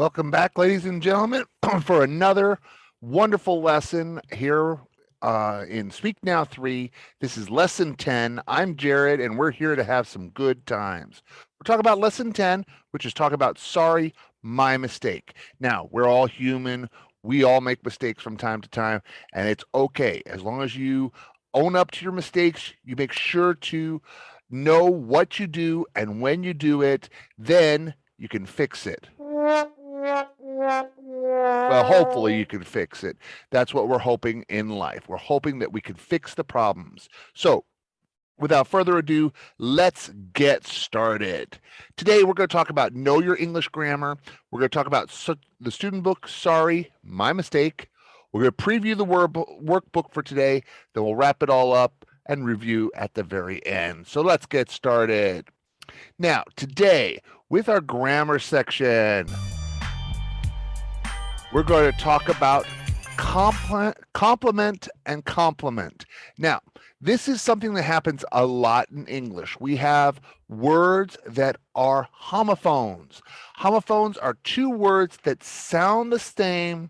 Welcome back, ladies and gentlemen, for another wonderful lesson here in Speak Now 3. This is Lesson 10. I'm Jared, and we're here to have some good times. We're talking about Lesson 10, which is talk about sorry, my mistake. Now, we're all human. We all make mistakes from time to time, and it's okay. As long as you own up to your mistakes, you make sure to know what you do and when you do it, then you can fix it. Well, hopefully you can fix it. That's what we're hoping in life. We're hoping that we can fix the problems. So, without further ado, let's get started. Today, we're going to talk about Know Your English Grammar. We're going to talk about the student book, Sorry, My Mistake. We're going to preview the workbook for today. Then we'll wrap it all up and review at the very end. So, let's get started. Now, today, with our grammar section, we're going to talk about complement and complement. Now, this is something that happens a lot in English. We have words that are homophones. Homophones are two words that sound the same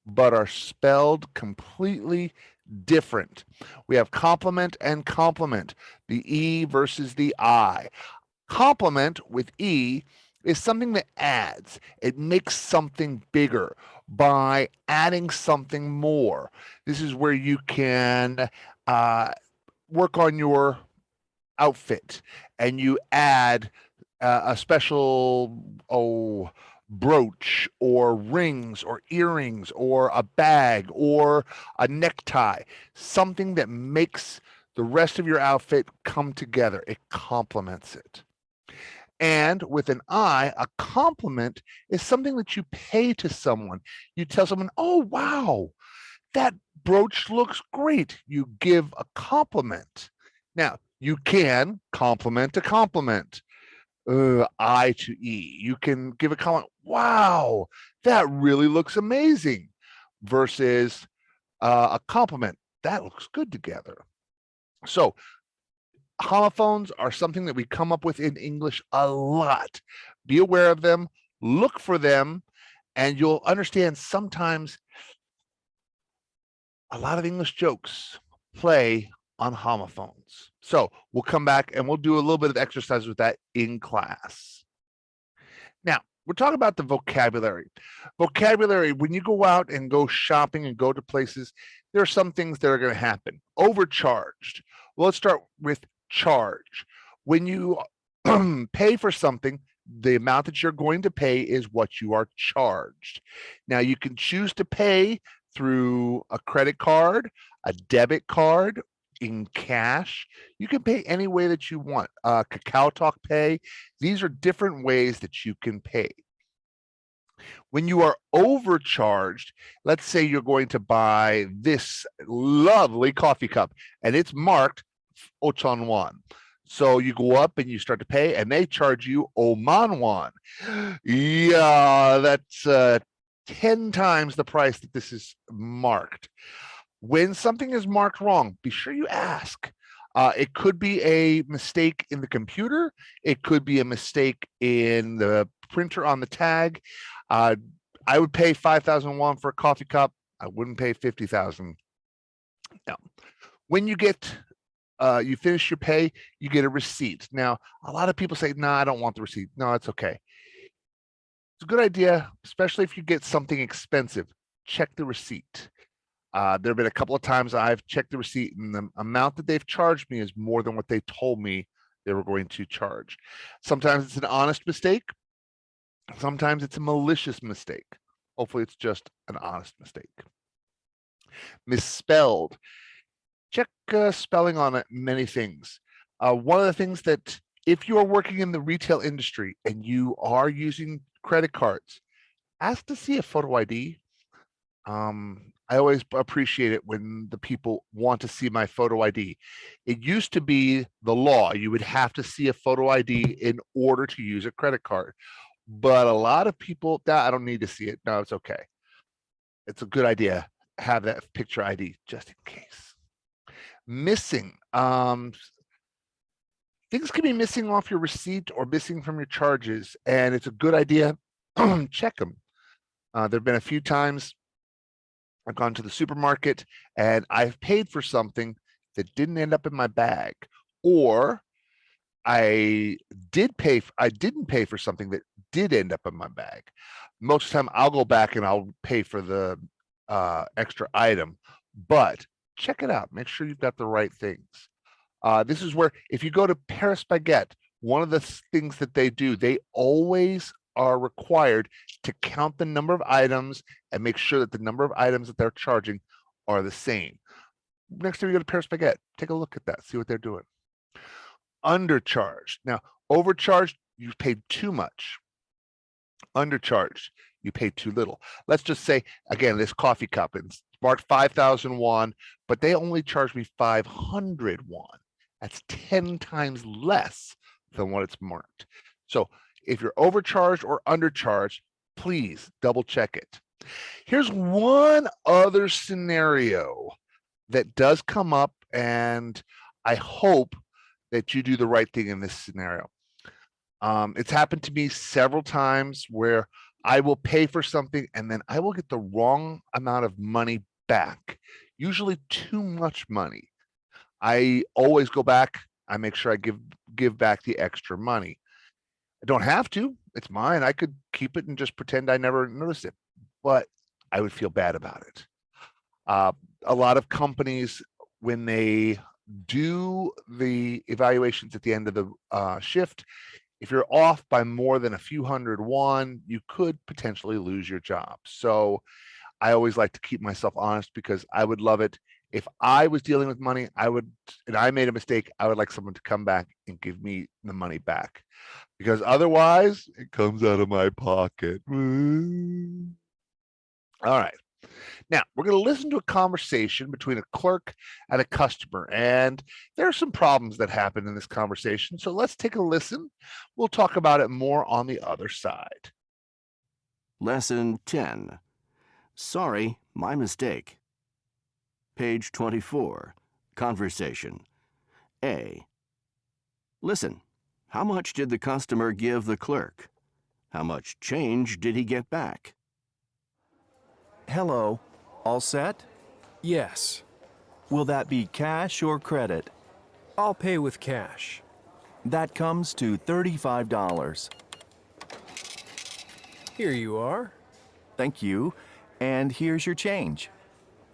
but are spelled completely different. We have complement and complement, the E versus the I. Complement with E is something that adds. It makes something bigger by adding something more. This is where you can work on your outfit and you add a special brooch or rings or earrings or a bag or a necktie, something that makes the rest of your outfit come together. It complements it. And with an I, a compliment is something that you pay to someone. You tell someone, oh, wow, that brooch looks great. You give a compliment. Now, you can compliment a compliment, I to E. You can give a comment, wow, that really looks amazing, versus a compliment, that looks good together. So, homophones are something that we come up with in English a lot. Be aware of them, look for them, and you'll understand sometimes a lot of English jokes play on homophones. So we'll come back and we'll do a little bit of exercise with that in class. Now, we're talking about the vocabulary. Vocabulary, when you go out and go shopping and go to places, there are some things that are going to happen. Overcharged. Well, let's start with charge. When you pay for something, the amount that you're going to pay is what you are charged. Now, you can choose to pay through a credit card, a debit card, in cash. You can pay any way that you want. Kakao Talk Pay. These are different ways that you can pay. When you are overcharged, let's say you're going to buy this lovely coffee cup and it's marked Ochan won. So you go up and you start to pay and they charge you Oman won. Yeah, that's 10 times the price that this is marked. When something is marked wrong, be sure you ask. It could be a mistake in the computer. It could be a mistake in the printer on the tag. I would pay 5,000 won for a coffee cup. I wouldn't pay 50,000. Now, when you get you finish your pay, you get a receipt. Now, a lot of people say, no, I don't want the receipt. No, it's okay. It's a good idea, especially if you get something expensive. Check the receipt. There have been a couple of times I've checked the receipt and the amount that they've charged me is more than what they told me they were going to charge. Sometimes it's an honest mistake. Sometimes it's a malicious mistake. Hopefully it's just an honest mistake. Misspelled. Check spelling on many things. One of the things that if you are working in the retail industry and you are using credit cards, ask to see a photo ID. I always appreciate it when the people want to see my photo ID. It used to be the law. You would have to see a photo ID in order to use a credit card. But a lot of people, I don't need to see it. No, it's okay. It's a good idea. Have that picture ID just in case. Missing. Things can be missing off your receipt or missing from your charges, and it's a good idea. Check them. There've been a few times I've gone to the supermarket and I've paid for something that didn't end up in my bag, or I didn't pay for something that did end up in my bag. Most of the time I'll go back and I'll pay for the extra item, but check it out. Make sure you've got the right things. This is where if you go to Paris Baguette, one of the things that they do, they always are required to count the number of items and make sure that the number of items that they're charging are the same. Next time you go to Paris Baguette, take a look at that, see what they're doing. Undercharged. Now, overcharged, you paid too much. Undercharged, you paid too little. Let's just say, again, this coffee cup, it's marked 5,001, but they only charged me 501. That's 10 times less than what it's marked. So if you're overcharged or undercharged, please double check it. Here's one other scenario that does come up, and I hope that you do the right thing in this scenario. It's happened to me several times where I will pay for something and then I will get the wrong amount of money back, usually too much money. I always go back, I make sure I give back the extra money. I don't have to, it's mine. I could keep it and just pretend I never noticed it, but I would feel bad about it. A lot of companies, when they do the evaluations at the end of the shift, if you're off by more than a few hundred won, you could potentially lose your job. So I always like to keep myself honest, because I would love it if I was dealing with money, and I made a mistake, I would like someone to come back and give me the money back, because otherwise it comes out of my pocket. All right. Now, we're going to listen to a conversation between a clerk and a customer, and there are some problems that happen in this conversation. So let's take a listen. We'll talk about it more on the other side. Lesson 10. Sorry, my mistake. Page 24. Conversation. A. Listen, how much did the customer give the clerk? How much change did he get back? Hello. All set? Yes, Will that be cash or credit? I'll pay with cash. That comes to $35. Here you are. Thank you. And here's your change.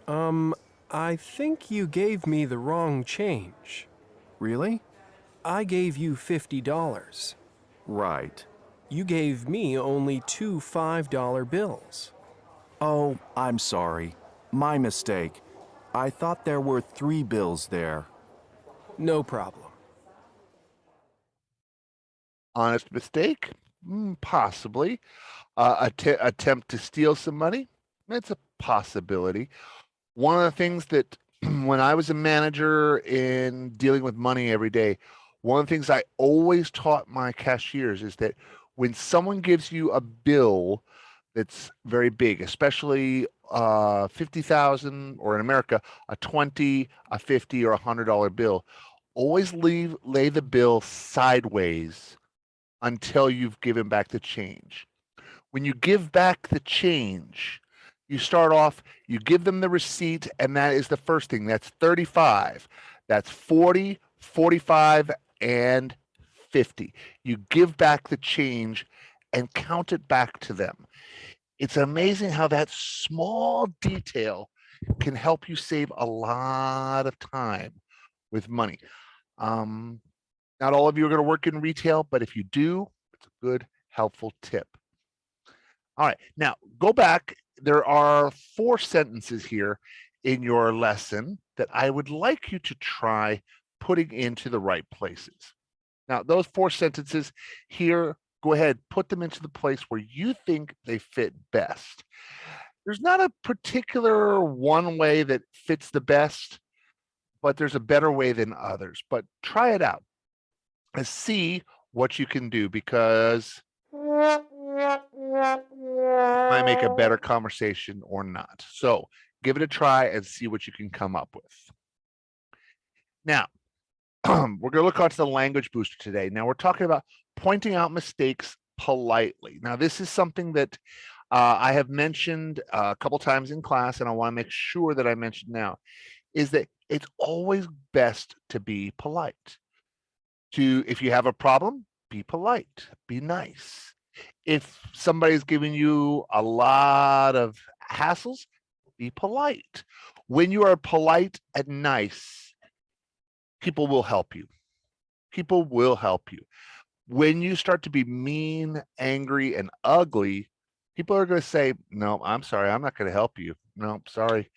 I think you gave me the wrong change. Really? I gave you $50. Right. You gave me only two $5 bills. Oh, I'm sorry. My mistake. I thought there were 3 bills there. No problem. Honest mistake? Possibly. Attempt to steal some money? It's a possibility. One of the things that when I was a manager in dealing with money every day, one of the things I always taught my cashiers is that when someone gives you a bill that's very big, especially 50,000, or in America, a 20, a 50, or $100 bill, always lay the bill sideways until you've given back the change. When you give back the change, you start off, you give them the receipt, and that is the first thing. That's 35. That's 40, 45, and 50. You give back the change and count it back to them. It's amazing how that small detail can help you save a lot of time with money. Not all of you are going to work in retail, but if you do, it's a good, helpful tip. All right, now go back. There are 4 sentences here in your lesson that I would like you to try putting into the right places. Now, those 4 sentences here, go ahead, put them into the place where you think they fit best. There's not a particular one way that fits the best, but there's a better way than others. But try it out and see what you can do, because it might make a better conversation or not. So give it a try and see what you can come up with. Now, we're going to look onto the language booster today. Now we're talking about pointing out mistakes politely. Now, this is something that I have mentioned a couple times in class, and I want to make sure that I mention now, is that it's always best to be polite. If you have a problem, be polite, be nice. If somebody's giving you a lot of hassles, be polite. When you are polite and nice, people will help you. People will help you. When you start to be mean, angry, and ugly, people are going to say, no, I'm sorry, I'm not going to help you. No, sorry.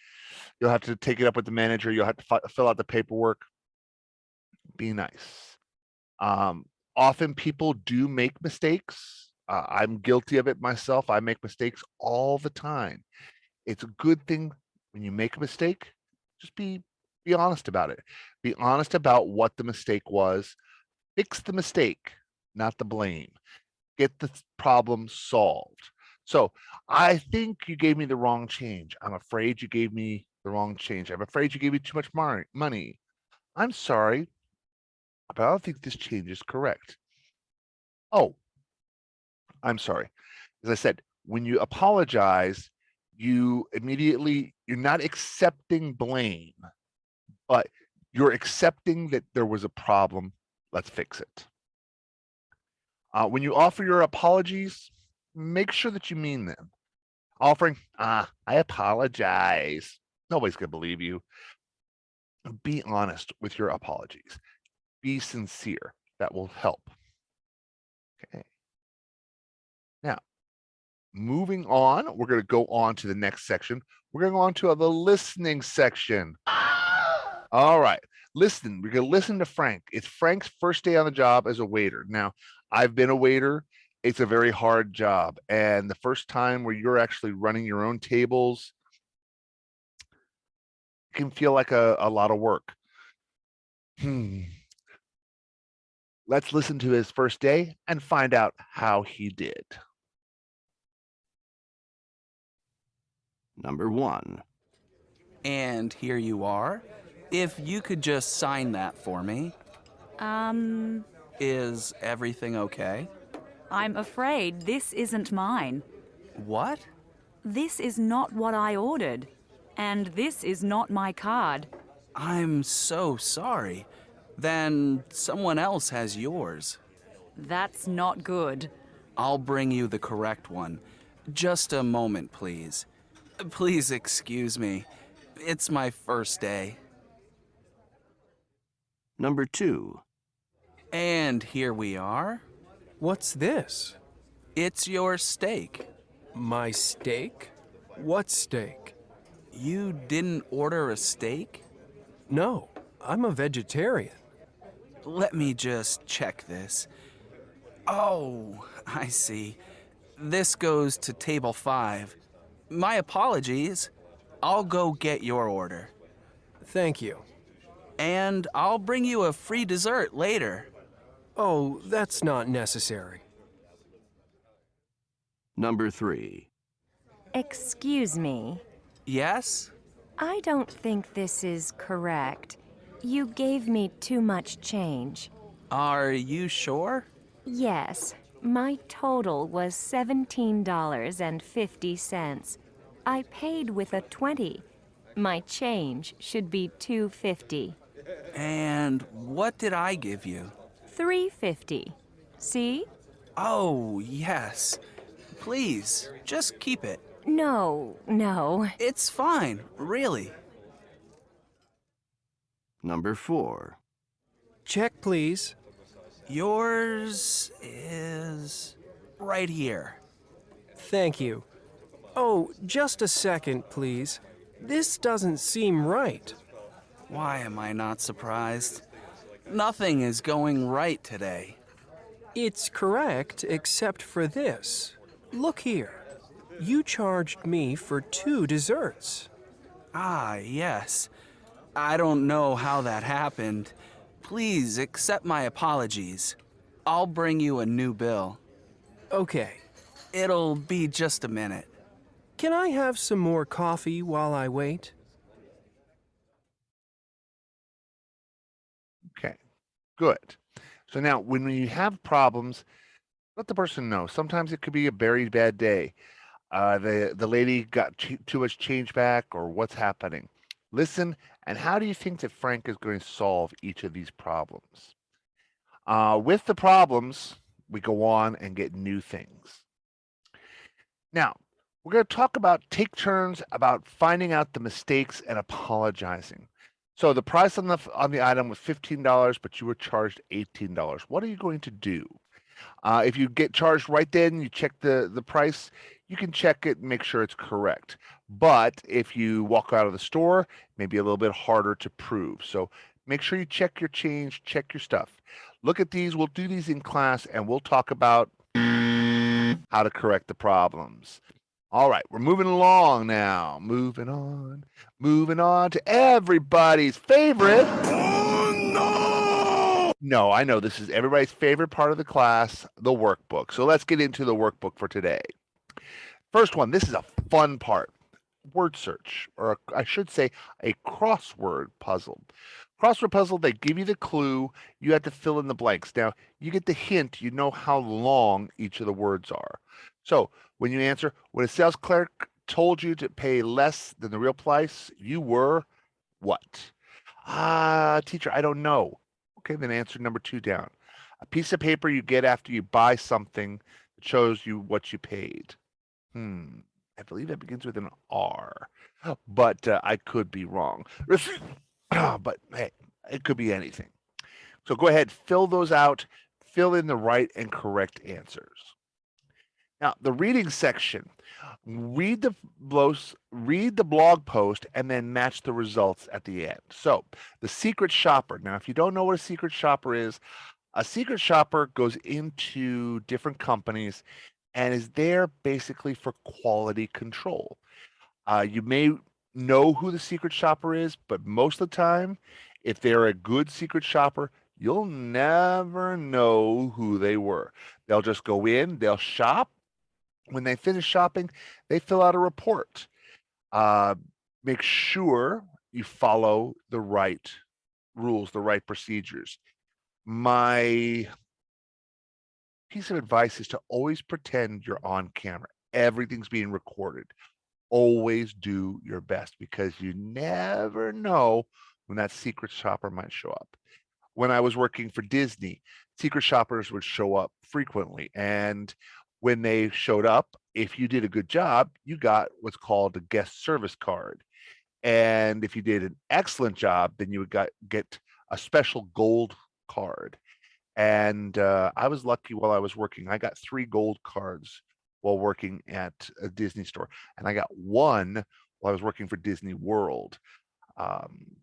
You'll have to take it up with the manager. You'll have to fill out the paperwork. Be nice. Often people do make mistakes. I'm guilty of it myself. I make mistakes all the time. It's a good thing when you make a mistake, just be honest about it. Be honest about what the mistake was. Fix the mistake, not the blame. Get the problem solved. So I think you gave me the wrong change. I'm afraid you gave me the wrong change. I'm afraid you gave me too much money. I'm sorry, but I don't think this change is correct. Oh, I'm sorry. As I said, when you apologize, you're not accepting blame, but you're accepting that there was a problem. Let's fix it. When you offer your apologies, make sure that you mean them. Offering, I apologize. Nobody's going to believe you. Be honest with your apologies. Be sincere. That will help. Okay. Now, moving on, we're going to go on to the next section. We're going to go on to the listening section. All right. Listen, we're going to listen to Frank. It's Frank's first day on the job as a waiter. Now, I've been a waiter. It's a very hard job. And the first time where you're actually running your own tables can feel like a lot of work. Let's listen to his first day and find out how he did. Number 1. And here you are. If you could just sign that for me. Is everything okay? I'm afraid this isn't mine. What? This is not what I ordered. And this is not my card. I'm so sorry. Then someone else has yours. That's not good. I'll bring you the correct one. Just a moment, please. Please excuse me. It's my first day. Number 2. And here we are. What's this? It's your steak. My steak? What steak? You didn't order a steak? No, I'm a vegetarian. Let me just check this. Oh, I see. This goes to table 5. My apologies. I'll go get your order. Thank you. And I'll bring you a free dessert later. Oh, that's not necessary. Number 3. Excuse me. Yes? I don't think this is correct. You gave me too much change. Are you sure? Yes, my total was $17.50. I paid with a 20. My change should be $2.50. And what did I give you? $3.50. See? Oh, yes. Please, just keep it. No. It's fine, really. Number 4. Check, please. Yours is right here. Thank you. Oh, just a second, please. This doesn't seem right. Why am I not surprised? Nothing is going right today. It's correct except for this. Look here. You charged me for 2 desserts. Ah, yes. I don't know how that happened. Please accept my apologies. I'll bring you a new bill. Okay. It'll be just a minute. Can I have some more coffee while I wait? Okay, good. So now when you have problems, let the person know. Sometimes it could be a very bad day. The lady got too much change back, or what's happening? Listen, and how do you think that Frank is going to solve each of these problems? With the problems, we go on and get new things. Now, we're going to talk about take turns about finding out the mistakes and apologizing. So the price on the item was $15, but you were charged $18. What are you going to do? If you get charged right then, you check the price, you can check it and make sure it's correct. But if you walk out of the store, maybe a little bit harder to prove. So make sure you check your change, check your stuff. Look at these. We'll do these in class, and we'll talk about how to correct the problems. All right, we're moving along now. Moving on to everybody's favorite. No, I know this is everybody's favorite part of the class, the workbook. So let's get into the workbook for today. First one, this is a fun part. Word search, or I should say a crossword puzzle. Crossword puzzle, they give you the clue, you have to fill in the blanks. Now, you get the hint, you know how long each of the words are. So when you answer, when a sales clerk told you to pay less than the real price, you were what? Teacher, I don't know. Okay, then answer number 2 down. A piece of paper you get after you buy something that shows you what you paid. I believe it begins with an R, but I could be wrong. But hey, it could be anything. So go ahead, fill those out, fill in the right and correct answers. Now, the reading section, read the blog post and then match the results at the end. So the secret shopper. Now, if you don't know what a secret shopper is, a secret shopper goes into different companies and is there basically for quality control. You may know who the secret shopper is, but most of the time, if they're a good secret shopper, you'll never know who they were. They'll just go in, they'll shop. When they finish shopping, they fill out a report. Make sure you follow the right rules, the right procedures. My piece of advice is to always pretend you're on camera. Everything's being recorded. Always do your best because you never know when that secret shopper might show up. When I was working for Disney, secret shoppers would show up frequently. And when they showed up, if you did a good job, you got what's called a guest service card. And if you did an excellent job, then you would get a special gold card. And I was lucky while I was working. I got 3 gold cards while working at a Disney store. And I got 1 while I was working for Disney World.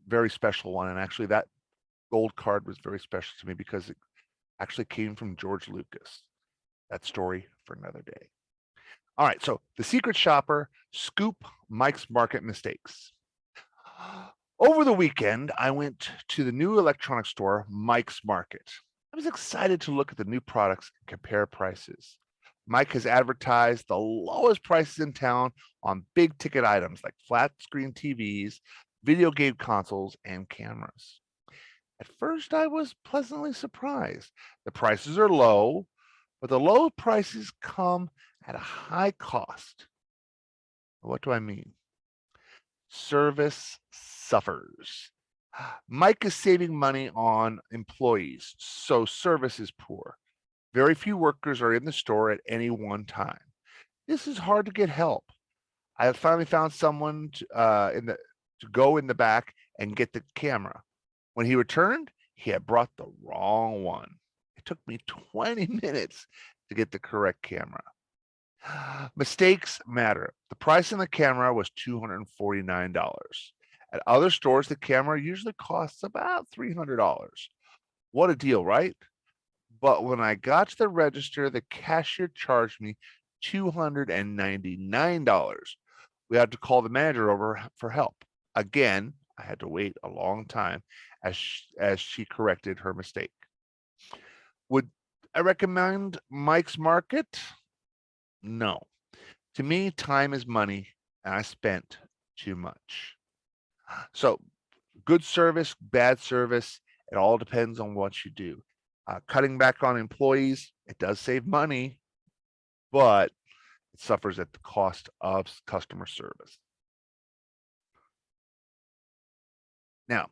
Very special one. And actually that gold card was very special to me because it actually came from George Lucas. That story for another day. All right, so the secret shopper, scoop Mike's Market mistakes. Over the weekend, I went to the new electronics store, Mike's Market. I was excited to look at the new products and compare prices. Mike has advertised the lowest prices in town on big ticket items like flat screen TVs, video game consoles, and cameras. At first, I was pleasantly surprised. The prices are low, but the low prices come at a high cost. What do I mean? Service suffers. Mike is saving money on employees, so service is poor. Very few workers are in the store at any one time. This is hard to get help. I have finally found someone to go in the back and get the camera. When he returned, he had brought the wrong one. It took me 20 minutes to get the correct camera. Mistakes matter. The price on the camera was $249. At other stores, the camera usually costs about $300. What a deal, right? But when I got to the register, the cashier charged me $299. We had to call the manager over for help. Again, I had to wait a long time as she corrected her mistake. Would I recommend Mike's Market? No. To me, time is money, and I spent too much. So, good service, bad service, it all depends on what you do. Cutting back on employees, it does save money, but it suffers at the cost of customer service. Now,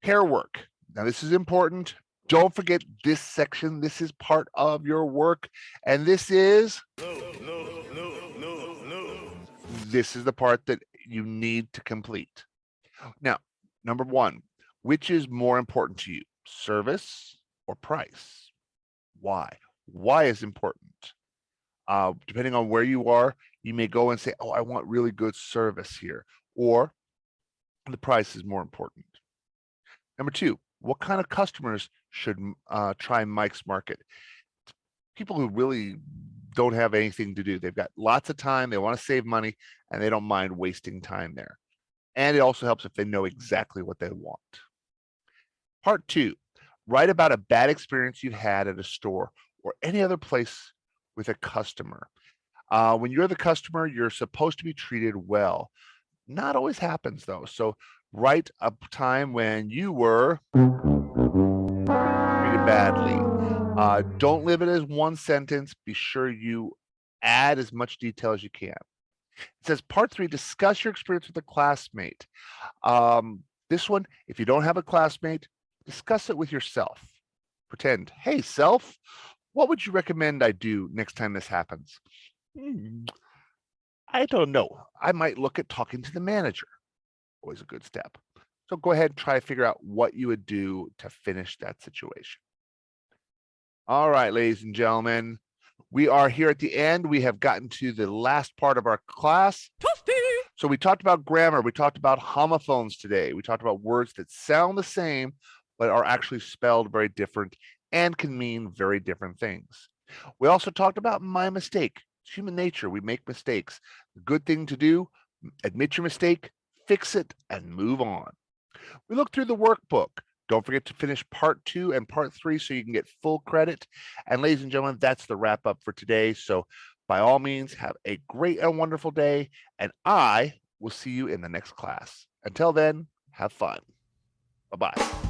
pair work. Now, this is important. Don't forget this section. This is part of your work. And this is this is the part that you need to complete. Now, number one, which is more important to you, service or price? Why? Why is important? Depending on where you are, you may go and say, oh, I want really good service here, or the price is more important. Number two, what kind of customers should try Mike's Market? People who really don't have anything to do. They've got lots of time, they want to save money, and they don't mind wasting time there. And it also helps if they know exactly what they want. Part two, write about a bad experience you've had at a store or any other place with a customer. When you're the customer, you're supposed to be treated well. Not always happens though. So write a time when you were treated badly. Don't leave it as one sentence. Be sure you add as much detail as you can. It says part three, discuss your experience with a classmate. This one, if you don't have a classmate, discuss it with yourself. Pretend, hey, self, what would you recommend I do next time this happens? I don't know. I might look at talking to the manager. Always a good step. So go ahead and try to figure out what you would do to finish that situation. All right, ladies and gentlemen, we are here at the end. We have gotten to the last part of our class. So we talked about grammar. We talked about homophones today. We talked about words that sound the same, but are actually spelled very different and can mean very different things. We also talked about my mistake. It's human nature. We make mistakes. The good thing to do, admit your mistake, fix it, and move on. We looked through the workbook. Don't forget to finish part 2 and part 3 so you can get full credit. And ladies and gentlemen, that's the wrap up for today. So by all means, have a great and wonderful day. And I will see you in the next class. Until then, have fun. Bye-bye.